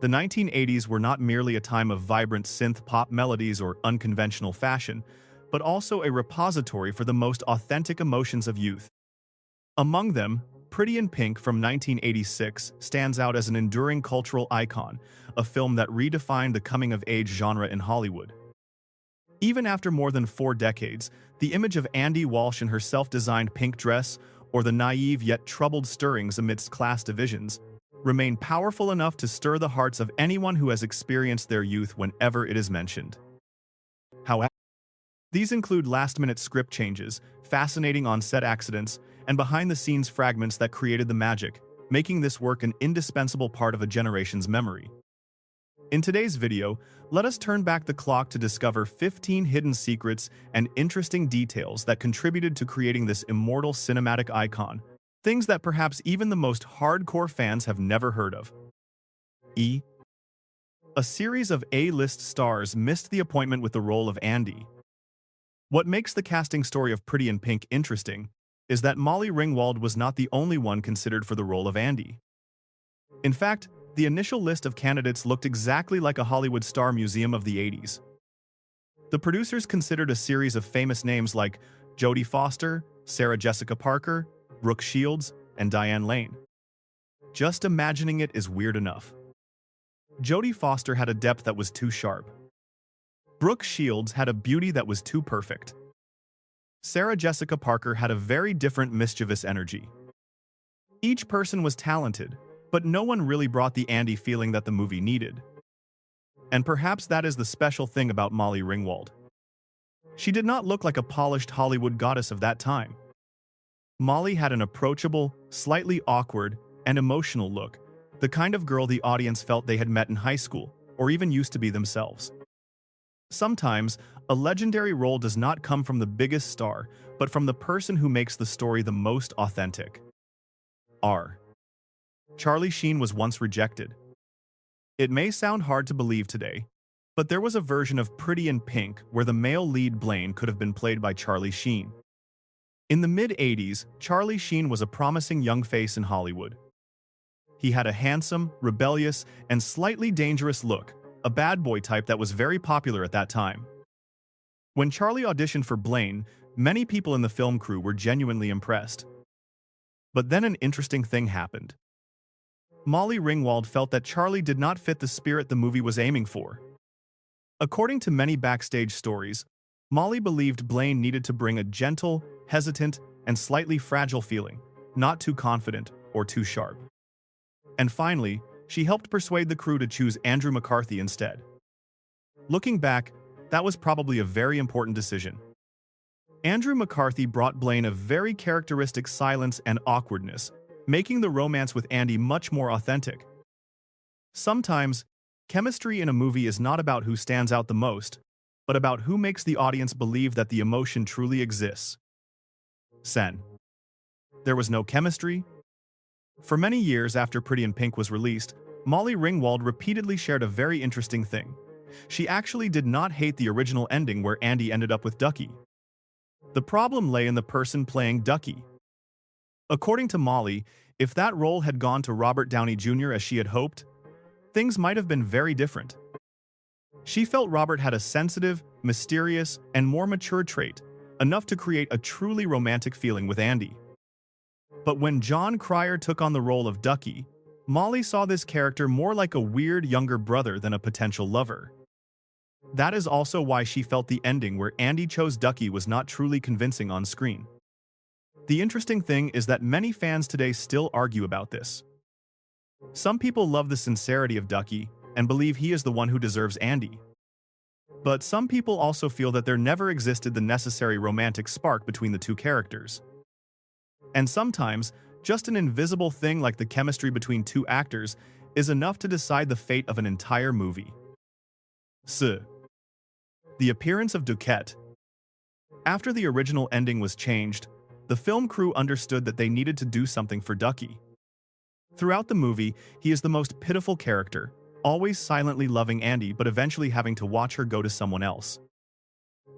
The 1980s were not merely a time of vibrant synth pop melodies or unconventional fashion, but also a repository for the most authentic emotions of youth. Among them, Pretty in Pink from 1986 stands out as an enduring cultural icon, a film that redefined the coming-of-age genre in Hollywood. Even after more than 4 decades, the image of Andie Walsh in her self-designed pink dress, or the naive yet troubled stirrings amidst class divisions, remain powerful enough to stir the hearts of anyone who has experienced their youth whenever it is mentioned. However, these include last-minute script changes, fascinating on-set accidents, and behind-the-scenes fragments that created the magic, making this work an indispensable part of a generation's memory. In today's video, let us turn back the clock to discover 15 hidden secrets and interesting details that contributed to creating this immortal cinematic icon, things that perhaps even the most hardcore fans have never heard of. A series of A-list stars missed the appointment with the role of Andie. What makes the casting story of Pretty in Pink interesting is that Molly Ringwald was not the only one considered for the role of Andie. In fact, the initial list of candidates looked exactly like a Hollywood star museum of the 80s. The producers considered a series of famous names like Jodie Foster, Sarah Jessica Parker, Brooke Shields, and Diane Lane. Just imagining it is weird enough. Jodie Foster had a depth that was too sharp. Brooke Shields had a beauty that was too perfect. Sarah Jessica Parker had a very different mischievous energy. Each person was talented, but no one really brought the Andie feeling that the movie needed. And perhaps that is the special thing about Molly Ringwald. She did not look like a polished Hollywood goddess of that time. Molly had an approachable, slightly awkward, and emotional look, the kind of girl the audience felt they had met in high school, or even used to be themselves. Sometimes, a legendary role does not come from the biggest star, but from the person who makes the story the most authentic. Charlie Sheen was once rejected. It may sound hard to believe today, but there was a version of Pretty in Pink where the male lead Blaine could have been played by Charlie Sheen. In the mid-80s, Charlie Sheen was a promising young face in Hollywood. He had a handsome, rebellious, and slightly dangerous look, a bad boy type that was very popular at that time. When Charlie auditioned for Blaine, many people in the film crew were genuinely impressed. But then an interesting thing happened. Molly Ringwald felt that Charlie did not fit the spirit the movie was aiming for. According to many backstage stories, Molly believed Blaine needed to bring a gentle, hesitant, and slightly fragile feeling, not too confident or too sharp. And finally, she helped persuade the crew to choose Andrew McCarthy instead. Looking back, that was probably a very important decision. Andrew McCarthy brought Blaine a very characteristic silence and awkwardness, making the romance with Andie much more authentic. Sometimes, chemistry in a movie is not about who stands out the most, but about who makes the audience believe that the emotion truly exists. There was no chemistry. For many years after Pretty in Pink was released, Molly Ringwald repeatedly shared a very interesting thing. She actually did not hate the original ending where Andie ended up with Ducky. The problem lay in the person playing Ducky. According to Molly, if that role had gone to Robert Downey Jr. as she had hoped, things might have been very different. She felt Robert had a sensitive, mysterious, and more mature trait, enough to create a truly romantic feeling with Andie. But when John Cryer took on the role of Ducky, Molly saw this character more like a weird younger brother than a potential lover. That is also why she felt the ending where Andie chose Ducky was not truly convincing on screen. The interesting thing is that many fans today still argue about this. Some people love the sincerity of Ducky and believe he is the one who deserves Andie. But some people also feel that there never existed the necessary romantic spark between the two characters. And sometimes, just an invisible thing like the chemistry between two actors is enough to decide the fate of an entire movie. The appearance of Duquette. After the original ending was changed, the film crew understood that they needed to do something for Ducky. Throughout the movie, he is the most pitiful character, always silently loving Andie but eventually having to watch her go to someone else.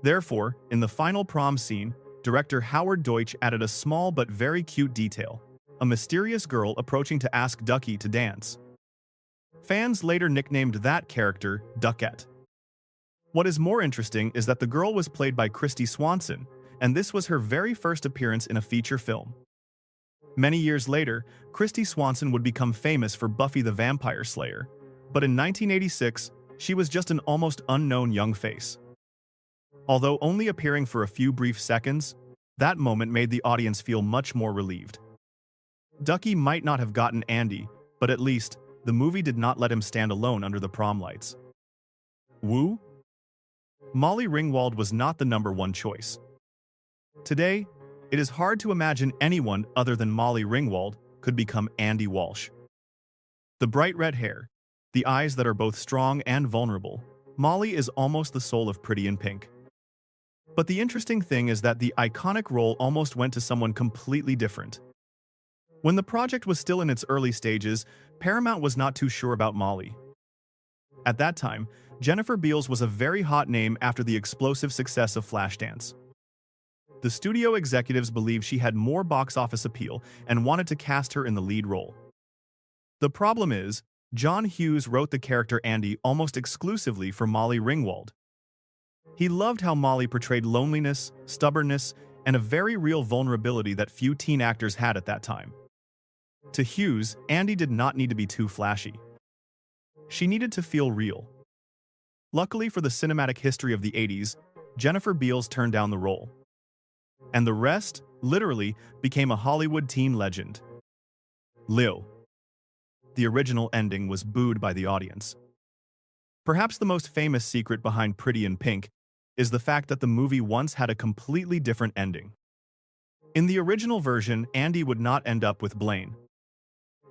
Therefore, in the final prom scene, director Howard Deutsch added a small but very cute detail, a mysterious girl approaching to ask Ducky to dance. Fans later nicknamed that character Duckette. What is more interesting is that the girl was played by Kristy Swanson, and this was her very first appearance in a feature film. Many years later, Kristy Swanson would become famous for Buffy the Vampire Slayer, but in 1986, she was just an almost unknown young face. Although only appearing for a few brief seconds, that moment made the audience feel much more relieved. Ducky might not have gotten Andie, but at least, the movie did not let him stand alone under the prom lights. Woo? Molly Ringwald was not the #1 choice. Today, it is hard to imagine anyone other than Molly Ringwald could become Andie Walsh. The bright red hair, the eyes that are both strong and vulnerable, Molly is almost the soul of Pretty in Pink. But the interesting thing is that the iconic role almost went to someone completely different. When the project was still in its early stages, Paramount was not too sure about Molly. At that time, Jennifer Beals was a very hot name after the explosive success of Flashdance. The studio executives believed she had more box office appeal and wanted to cast her in the lead role. The problem is, John Hughes wrote the character Andie almost exclusively for Molly Ringwald. He loved how Molly portrayed loneliness, stubbornness, and a very real vulnerability that few teen actors had at that time. To Hughes, Andie did not need to be too flashy. She needed to feel real. Luckily for the cinematic history of the 80s, Jennifer Beals turned down the role. And the rest, literally, became a Hollywood teen legend. Lil. The original ending was booed by the audience. Perhaps the most famous secret behind Pretty in Pink is the fact that the movie once had a completely different ending. In the original version, Andie would not end up with Blaine.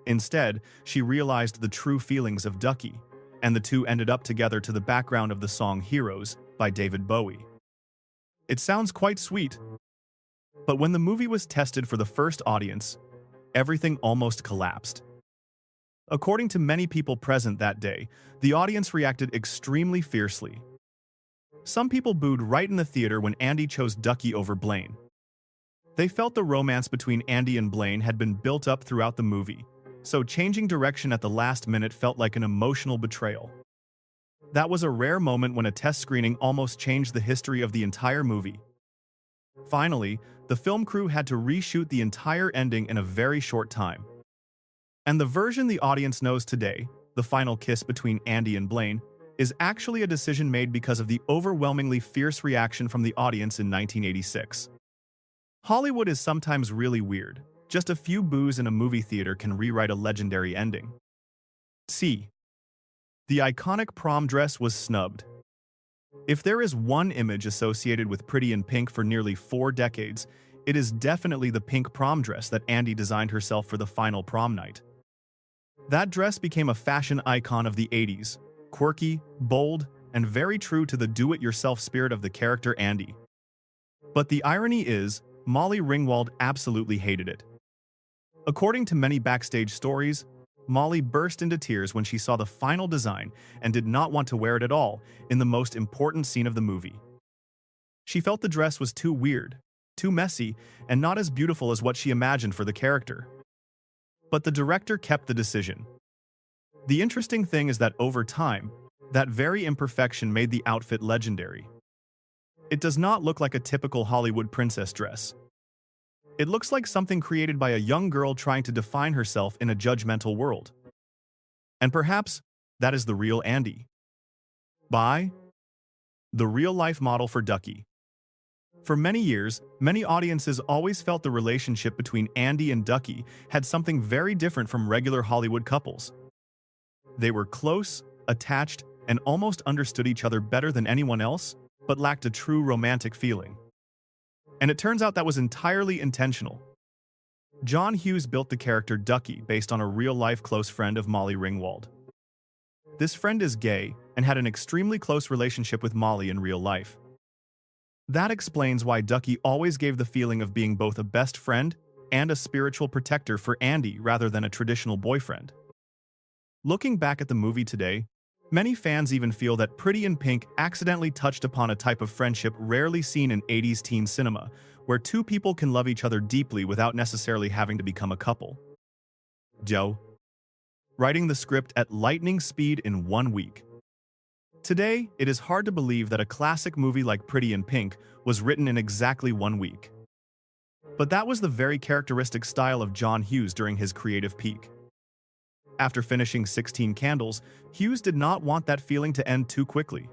Instead, she realized the true feelings of Ducky, and the two ended up together to the background of the song Heroes by David Bowie. It sounds quite sweet, but when the movie was tested for the first audience, everything almost collapsed. According to many people present that day, the audience reacted extremely fiercely. Some people booed right in the theater when Andie chose Ducky over Blaine. They felt the romance between Andie and Blaine had been built up throughout the movie, so changing direction at the last minute felt like an emotional betrayal. That was a rare moment when a test screening almost changed the history of the entire movie. Finally, the film crew had to reshoot the entire ending in a very short time. And the version the audience knows today, the final kiss between Andie and Blaine, is actually a decision made because of the overwhelmingly fierce reaction from the audience in 1986. Hollywood is sometimes really weird. Just a few boos in a movie theater can rewrite a legendary ending. C. The iconic prom dress was snubbed. If there is one image associated with Pretty in Pink for nearly 4 decades, it is definitely the pink prom dress that Andie designed herself for the final prom night. That dress became a fashion icon of the 80s, quirky, bold, and very true to the do-it-yourself spirit of the character Andie. But the irony is, Molly Ringwald absolutely hated it. According to many backstage stories, Molly burst into tears when she saw the final design and did not want to wear it at all in the most important scene of the movie. She felt the dress was too weird, too messy, and not as beautiful as what she imagined for the character. But the director kept the decision. The interesting thing is that over time, that very imperfection made the outfit legendary. It does not look like a typical Hollywood princess dress. It looks like something created by a young girl trying to define herself in a judgmental world. And perhaps that is the real Andie. By the real-life model for Ducky. For many years, many audiences always felt the relationship between Andie and Ducky had something very different from regular Hollywood couples. They were close, attached, and almost understood each other better than anyone else, but lacked a true romantic feeling. And it turns out that was entirely intentional. John Hughes built the character Ducky based on a real-life close friend of Molly Ringwald. This friend is gay and had an extremely close relationship with Molly in real life. That explains why Ducky always gave the feeling of being both a best friend and a spiritual protector for Andie rather than a traditional boyfriend. Looking back at the movie today, many fans even feel that Pretty in Pink accidentally touched upon a type of friendship rarely seen in 80s teen cinema, where two people can love each other deeply without necessarily having to become a couple. Joe. writing the script at lightning speed in 1 week. Today, it is hard to believe that a classic movie like Pretty in Pink was written in exactly 1 week. But that was the very characteristic style of John Hughes during his creative peak. After finishing 16 Candles, Hughes did not want that feeling to end too quickly.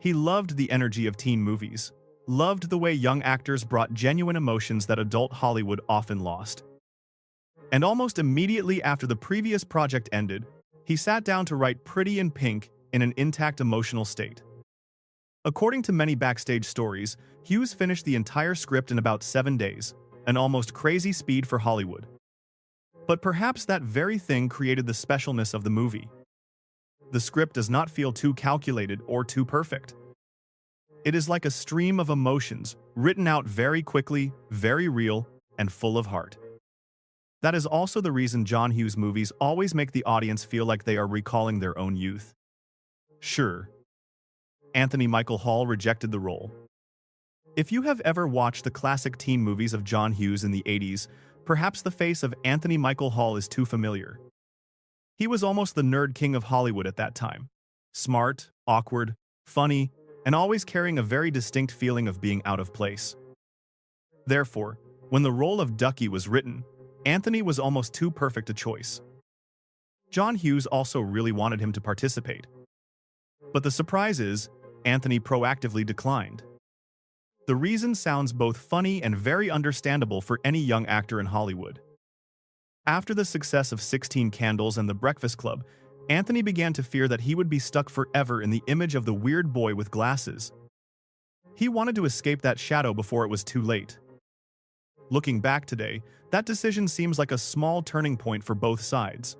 He loved the energy of teen movies, loved the way young actors brought genuine emotions that adult Hollywood often lost. And almost immediately after the previous project ended, he sat down to write Pretty in Pink in an intact emotional state. According to many backstage stories, Hughes finished the entire script in about 7 days, an almost crazy speed for Hollywood. But perhaps that very thing created the specialness of the movie. The script does not feel too calculated or too perfect. It is like a stream of emotions, written out very quickly, very real, and full of heart. That is also the reason John Hughes movies always make the audience feel like they are recalling their own youth. Sure, Anthony Michael Hall rejected the role. If you have ever watched the classic teen movies of John Hughes in the 80s, perhaps the face of Anthony Michael Hall is too familiar. He was almost the nerd king of Hollywood at that time. Smart, awkward, funny, and always carrying a very distinct feeling of being out of place. Therefore, when the role of Ducky was written, Anthony was almost too perfect a choice. John Hughes also really wanted him to participate. But the surprise is, Anthony proactively declined. The reason sounds both funny and very understandable for any young actor in Hollywood. After the success of 16 Candles and The Breakfast Club, Anthony began to fear that he would be stuck forever in the image of the weird boy with glasses. He wanted to escape that shadow before it was too late. Looking back today, that decision seems like a small turning point for both sides.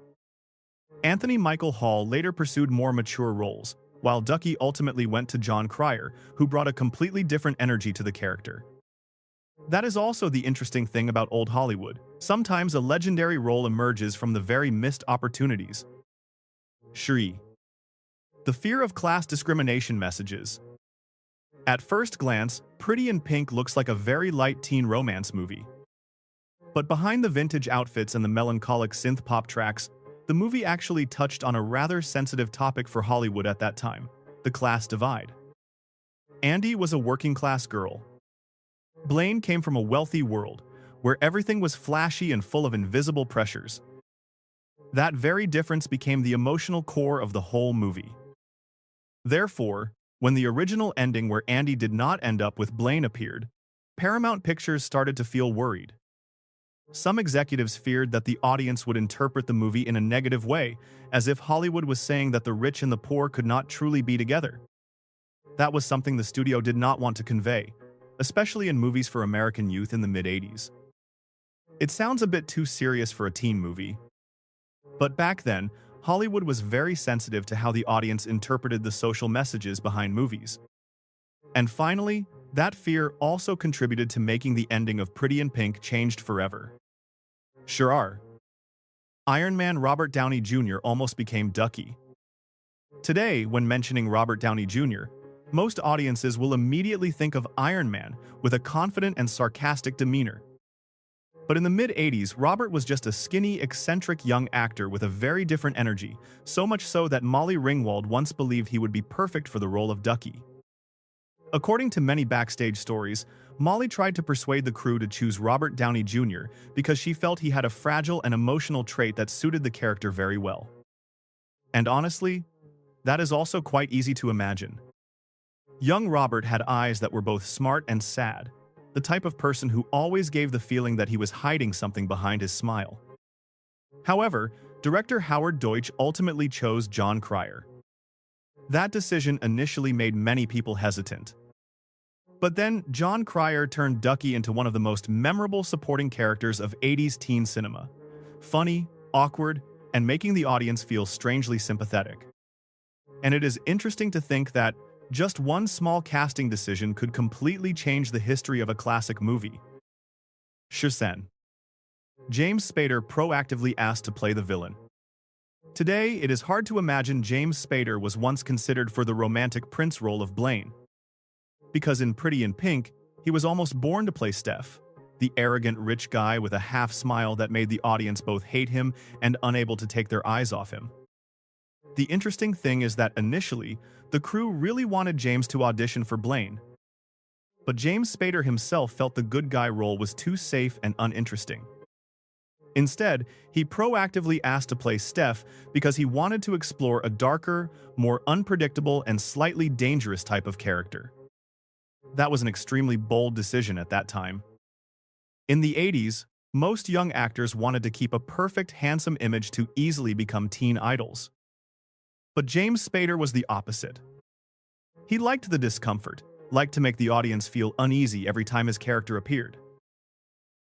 Anthony Michael Hall later pursued more mature roles, while Ducky ultimately went to John Cryer, who brought a completely different energy to the character. That is also the interesting thing about old Hollywood. Sometimes a legendary role emerges from the very missed opportunities. Shri. The fear of class discrimination messages. At first glance, Pretty in Pink looks like a very light teen romance movie. But behind the vintage outfits and the melancholic synth pop tracks, the movie actually touched on a rather sensitive topic for Hollywood at that time, the class divide. Andie was a working-class girl. Blaine came from a wealthy world, where everything was flashy and full of invisible pressures. That very difference became the emotional core of the whole movie. Therefore, when the original ending where Andie did not end up with Blaine appeared, Paramount Pictures started to feel worried. Some executives feared that the audience would interpret the movie in a negative way, as if Hollywood was saying that the rich and the poor could not truly be together. That was something the studio did not want to convey, especially in movies for American youth in the mid-80s. It sounds a bit too serious for a teen movie. But back then, Hollywood was very sensitive to how the audience interpreted the social messages behind movies. And finally, that fear also contributed to making the ending of Pretty in Pink changed forever. Sure, Iron Man Robert Downey Jr. almost became Ducky. Today, when mentioning Robert Downey Jr., most audiences will immediately think of Iron Man with a confident and sarcastic demeanor. But in the mid-80s, Robert was just a skinny, eccentric young actor with a very different energy, so much so that Molly Ringwald once believed he would be perfect for the role of Ducky. According to many backstage stories, Molly tried to persuade the crew to choose Robert Downey Jr. because she felt he had a fragile and emotional trait that suited the character very well. And honestly, that is also quite easy to imagine. Young Robert had eyes that were both smart and sad, the type of person who always gave the feeling that he was hiding something behind his smile. However, director Howard Deutsch ultimately chose John Cryer. That decision initially made many people hesitant. But then, John Cryer turned Ducky into one of the most memorable supporting characters of 80s teen cinema. Funny, awkward, and making the audience feel strangely sympathetic. And it is interesting to think that just one small casting decision could completely change the history of a classic movie. Shisen. James Spader proactively asked to play the villain. Today, it is hard to imagine James Spader was once considered for the romantic prince role of Blaine. Because in Pretty in Pink, he was almost born to play Steph, the arrogant rich guy with a half smile that made the audience both hate him and unable to take their eyes off him. The interesting thing is that initially, the crew really wanted James to audition for Blaine. But James Spader himself felt the good guy role was too safe and uninteresting. Instead, he proactively asked to play Steph because he wanted to explore a darker, more unpredictable, and slightly dangerous type of character. That was an extremely bold decision at that time. In the 80s, most young actors wanted to keep a perfect, handsome image to easily become teen idols. But James Spader was the opposite. He liked the discomfort, liked to make the audience feel uneasy every time his character appeared.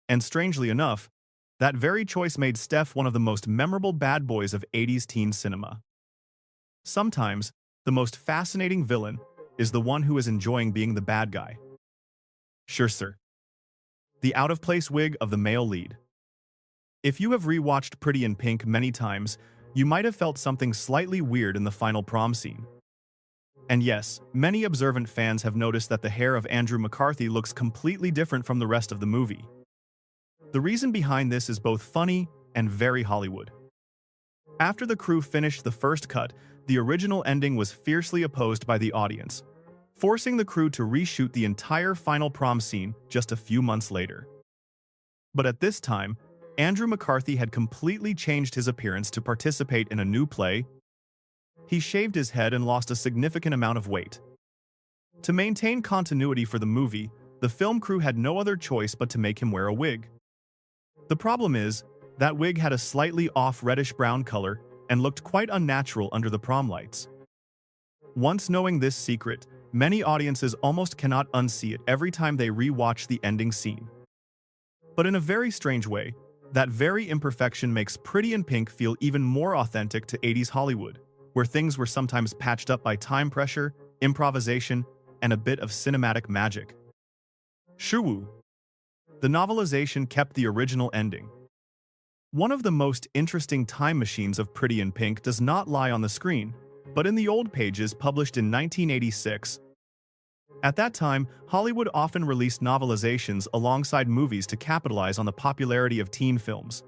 And strangely enough, that very choice made Steph one of the most memorable bad boys of 80s teen cinema. Sometimes, the most fascinating villain is the one who is enjoying being the bad guy. Sure, sir. The out-of-place wig of the male lead. If you have rewatched Pretty in Pink many times, you might have felt something slightly weird in the final prom scene. And yes, many observant fans have noticed that the hair of Andrew McCarthy looks completely different from the rest of the movie. The reason behind this is both funny and very Hollywood. After the crew finished the first cut, the original ending was fiercely opposed by the audience, forcing the crew to reshoot the entire final prom scene just a few months later. But at this time, Andrew McCarthy had completely changed his appearance to participate in a new play. He shaved his head and lost a significant amount of weight. To maintain continuity for the movie, the film crew had no other choice but to make him wear a wig. The problem is, that wig had a slightly off reddish-brown color and looked quite unnatural under the prom lights. Once knowing this secret, many audiences almost cannot unsee it every time they re-watch the ending scene. But in a very strange way, that very imperfection makes Pretty in Pink feel even more authentic to 80s Hollywood, where things were sometimes patched up by time pressure, improvisation, and a bit of cinematic magic. Shoo! The novelization kept the original ending. One of the most interesting time machines of Pretty in Pink does not lie on the screen, but in the old pages published in 1986. At that time, Hollywood often released novelizations alongside movies to capitalize on the popularity of teen films.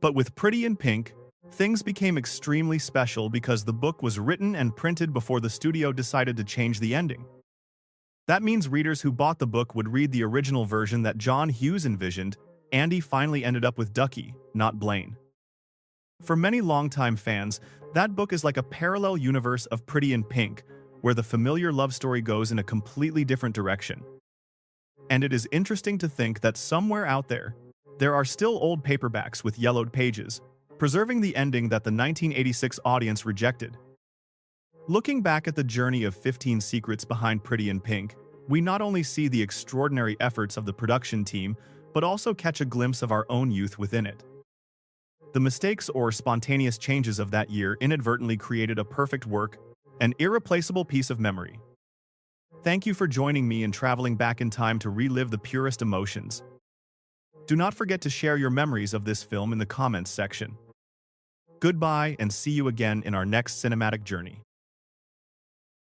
But with Pretty in Pink, things became extremely special because the book was written and printed before the studio decided to change the ending. That means readers who bought the book would read the original version that John Hughes envisioned. Andie finally ended up with Ducky, not Blaine. For many longtime fans, that book is like a parallel universe of Pretty in Pink, where the familiar love story goes in a completely different direction. And it is interesting to think that somewhere out there are still old paperbacks with yellowed pages, preserving the ending that the 1986 audience rejected. Looking back at the journey of 15 secrets behind Pretty in Pink, we not only see the extraordinary efforts of the production team, but also catch a glimpse of our own youth within it. The mistakes or spontaneous changes of that year inadvertently created a perfect work, an irreplaceable piece of memory. Thank you for joining me in traveling back in time to relive the purest emotions. Do not forget to share your memories of this film in the comments section. Goodbye and see you again in our next cinematic journey.